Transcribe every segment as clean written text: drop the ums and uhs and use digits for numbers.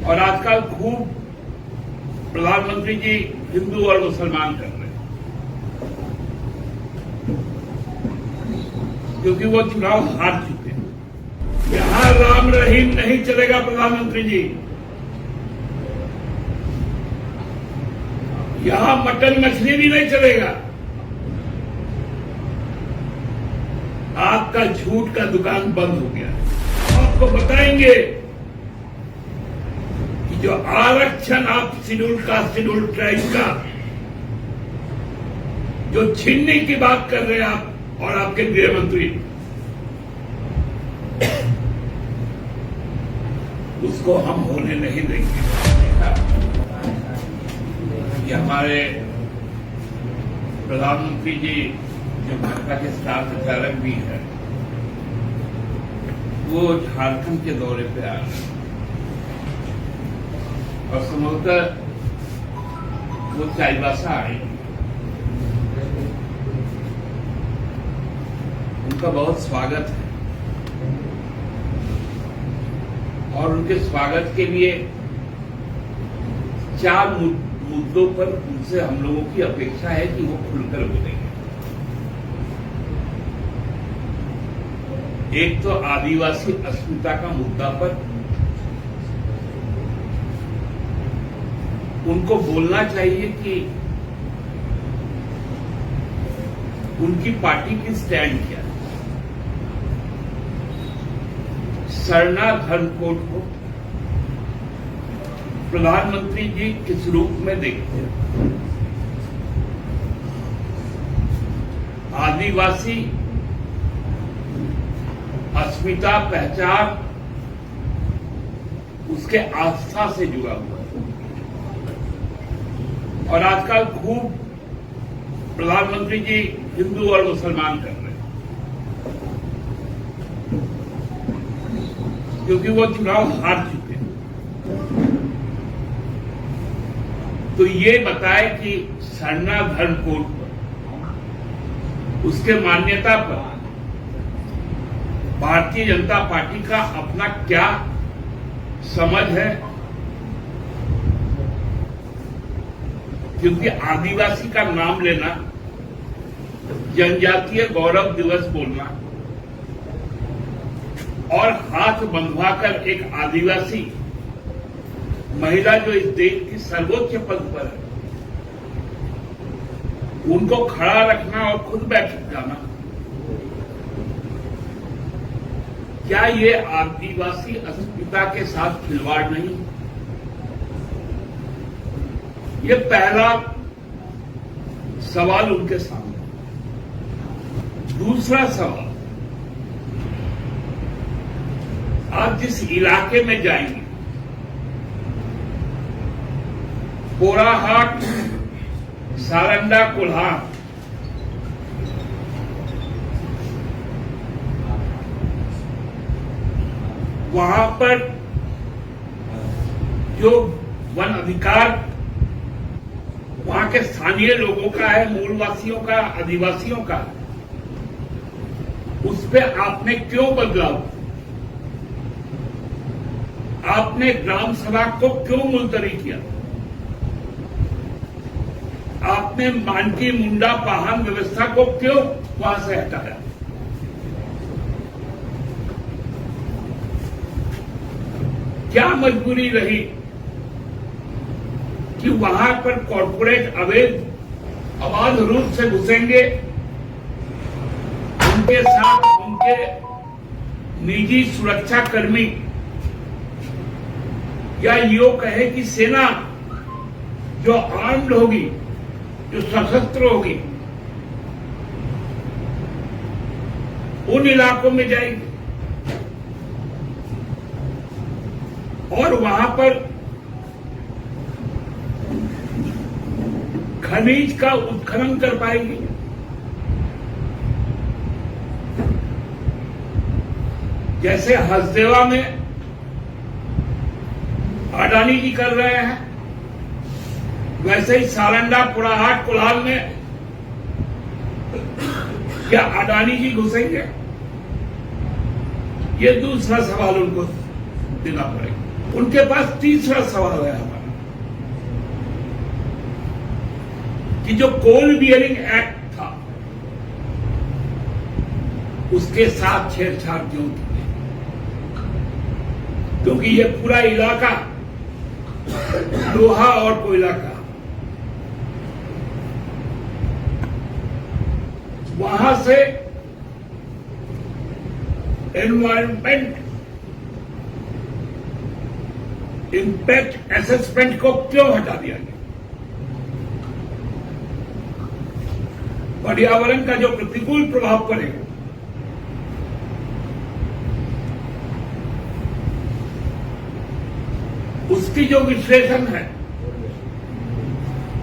और आजकल खूब प्रधानमंत्री जी हिंदू और मुसलमान कर रहे हैं, क्योंकि वो चुनाव हार चुके हैं। यहां राम रहीम नहीं चलेगा प्रधानमंत्री जी, यहां मटन मछली भी नहीं चलेगा। आपका झूठ का दुकान बंद हो गया है। आपको बताएंगे कि जो आरक्षण आप शेड्यूल कास्ट शेड्यूल ट्राइब का जो छीनने की बात कर रहे हैं आप और आपके गृह मंत्री, उसको हम होने नहीं देंगे। ये हमारे प्रधानमंत्री जी जो भाजपा के स्टार प्रचारक भी है, वो झारखंड के दौरे पे आ रहे हैं और संभवतः वो चाईबासा आए। उनका बहुत स्वागत है और उनके स्वागत के लिए 4 मुद्दों पर उनसे हम लोगों की अपेक्षा है कि वो खुलकर बोलेंगे। एक तो आदिवासी अस्मिता का मुद्दा पर उनको बोलना चाहिए कि उनकी पार्टी की स्टैंड क्या है। सरना धर्म कोड को प्रधानमंत्री जी किस रूप में देखते हैं। आदिवासी अस्मिता पहचान उसके आस्था से जुड़ा हुआ है और आजकल खूब प्रधानमंत्री जी हिंदू और मुसलमान कर रहे हैं, क्योंकि वो चुनाव हार चुके हैं। तो ये बताए कि सरना धर्म कोड पर उसके मान्यता पर भारतीय जनता पार्टी का अपना क्या समझ है, क्योंकि आदिवासी का नाम लेना, जनजातीय गौरव दिवस बोलना और हाथ बंधवाकर एक आदिवासी महिला जो इस देश की सर्वोच्च पद पर है, उनको खड़ा रखना और खुद बैठ जाना, क्या ये आदिवासी अस्मिता के साथ खिलवाड़ नहीं? ये पहला सवाल उनके सामने। दूसरा सवाल, आप जिस इलाके में जाएंगे, पोराहाट, सारंडा, कोल्हार, वहां पर जो वन अधिकार वहां के स्थानीय लोगों का है, मूलवासियों का, आदिवासियों का, उस पे आपने क्यों बदलाव? आपने ग्राम सभा को क्यों मुलतवी किया? आपने मानकी मुंडा पाहन व्यवस्था को क्यों वहां से हटाया? क्या मजबूरी रही कि वहां पर कॉर्पोरेट अवैध रूप से घुसेंगे, उनके साथ उनके निजी सुरक्षा कर्मी या यो कहे कि सेना जो आर्म्ड होगी, जो सशस्त्र होगी, उन इलाकों में जाएगी और वहां पर खनिज का उत्खनन कर पाएगी। जैसे हसदेवा में अडानी जी कर रहे हैं, वैसे ही सारंडा, पुराहाट, कोल्हार में क्या अडानी जी घुसेंगे? ये दूसरा सवाल उनको देना पड़ेगा। उनके पास तीसरा सवाल है हमारा कि जो कोल बियरिंग एक्ट था उसके साथ छेड़छाड़ क्यों की? क्योंकि ये पूरा इलाका लोहा और कोयला का, वहां से एनवायरमेंट इंपैक्ट असेसमेंट को क्यों हटा दिया गया? पर्यावरण का जो प्रतिकूल प्रभाव पड़ेगा उसकी जो विश्लेषण है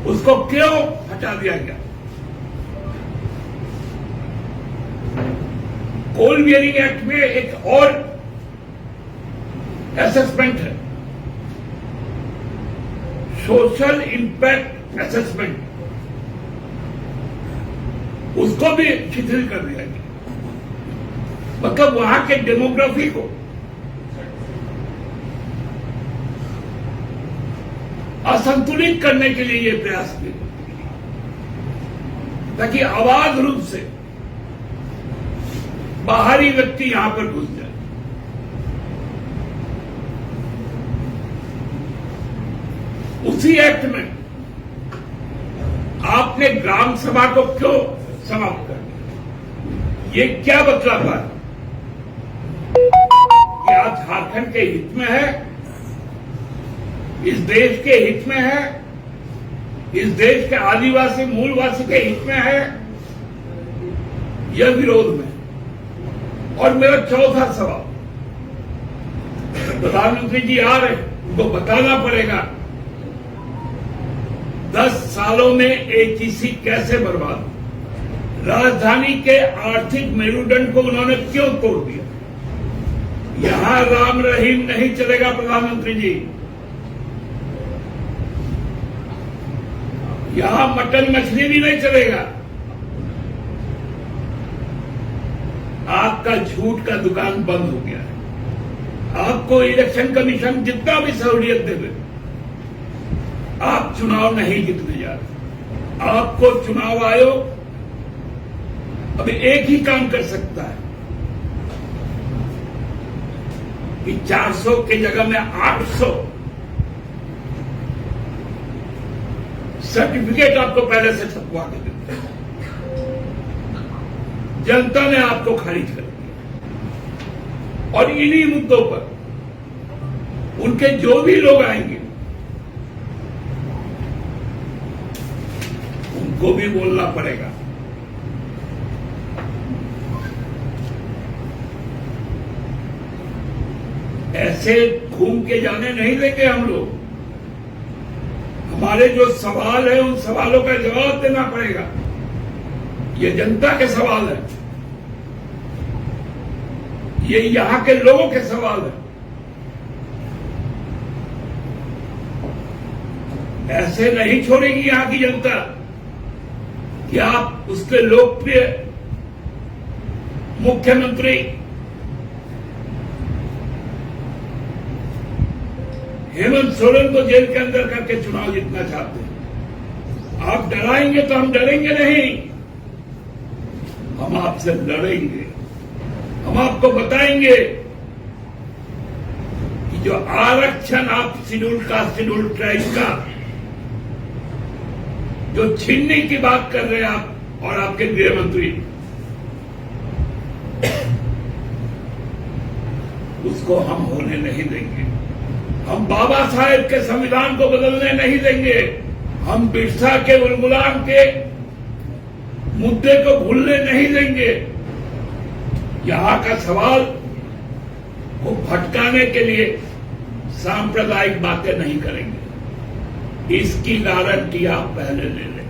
उसको क्यों हटा दिया गया? कोल बियरिंग एक्ट में एक और असेसमेंट है, सोशल इंपैक्ट असेसमेंट, उसको भी शिथिल कर दिया गया। मतलब वहां के डेमोग्राफी को असंतुलित करने के लिए ये प्रयास किए ताकि अबाध रूप से बाहरी व्यक्ति यहां पर घुस जाए। उसी एक्ट में आपने ग्राम सभा को क्यों समाप्त कर दिया? ये क्या बतलाता है? क्या झारखंड के हित में है, इस देश के हित में है, इस देश के आदिवासी मूलवासी के हित में है या विरोध में? और मेरा चौथा सवाल, प्रधानमंत्री जी आ रहे, उनको बताना पड़ेगा 10 सालों में एचईसी कैसे बर्बाद हो? राजधानी के आर्थिक मेरुदंड को उन्होंने क्यों तोड़ दिया? यहां राम रहीम नहीं चलेगा प्रधानमंत्री जी, यहां मटन मछली भी नहीं चलेगा। आपका झूठ का दुकान बंद हो गया है। आपको इलेक्शन कमीशन जितना भी सहूलियत देवे, आप चुनाव नहीं जीतने जा रहे। आपको चुनाव आयोग अभी एक ही काम कर सकता है कि 400 की जगह में 800 सर्टिफिकेट आपको पहले से छपवा के देते हैं। जनता ने आपको खारिज कर दिया और इन्हीं मुद्दों पर उनके जो भी लोग आएंगे उनको भी बोलना पड़ेगा। ऐसे घूम के जाने नहीं देंगे हम लोग। हमारे जो सवाल है उन सवालों का जवाब देना पड़ेगा। ये जनता के सवाल है, ये यहां के लोगों के सवाल है। ऐसे नहीं छोड़ेगी यहां की जनता कि आप उसके लोकप्रिय मुख्यमंत्री हेमंत सोरेन को जेल के अंदर करके चुनाव जीतना चाहते हैं। आप डराएंगे तो हम डरेंगे नहीं, हम आपसे लड़ेंगे। हम आपको बताएंगे कि जो आरक्षण आप शेड्यूल कास्ट शेड्यूल ट्राइब का जो छीनने की बात कर रहे हैं आप और आपके गृह मंत्री, उसको हम होने नहीं देंगे। हम बाबा साहेब के संविधान को बदलने नहीं देंगे। हम बिरसा के उलगुलान के मुद्दे को भूलने नहीं देंगे। यहां का सवाल को भटकाने के लिए सांप्रदायिक बातें नहीं करेंगे। इसकी गारंटी आप पहले ले लें।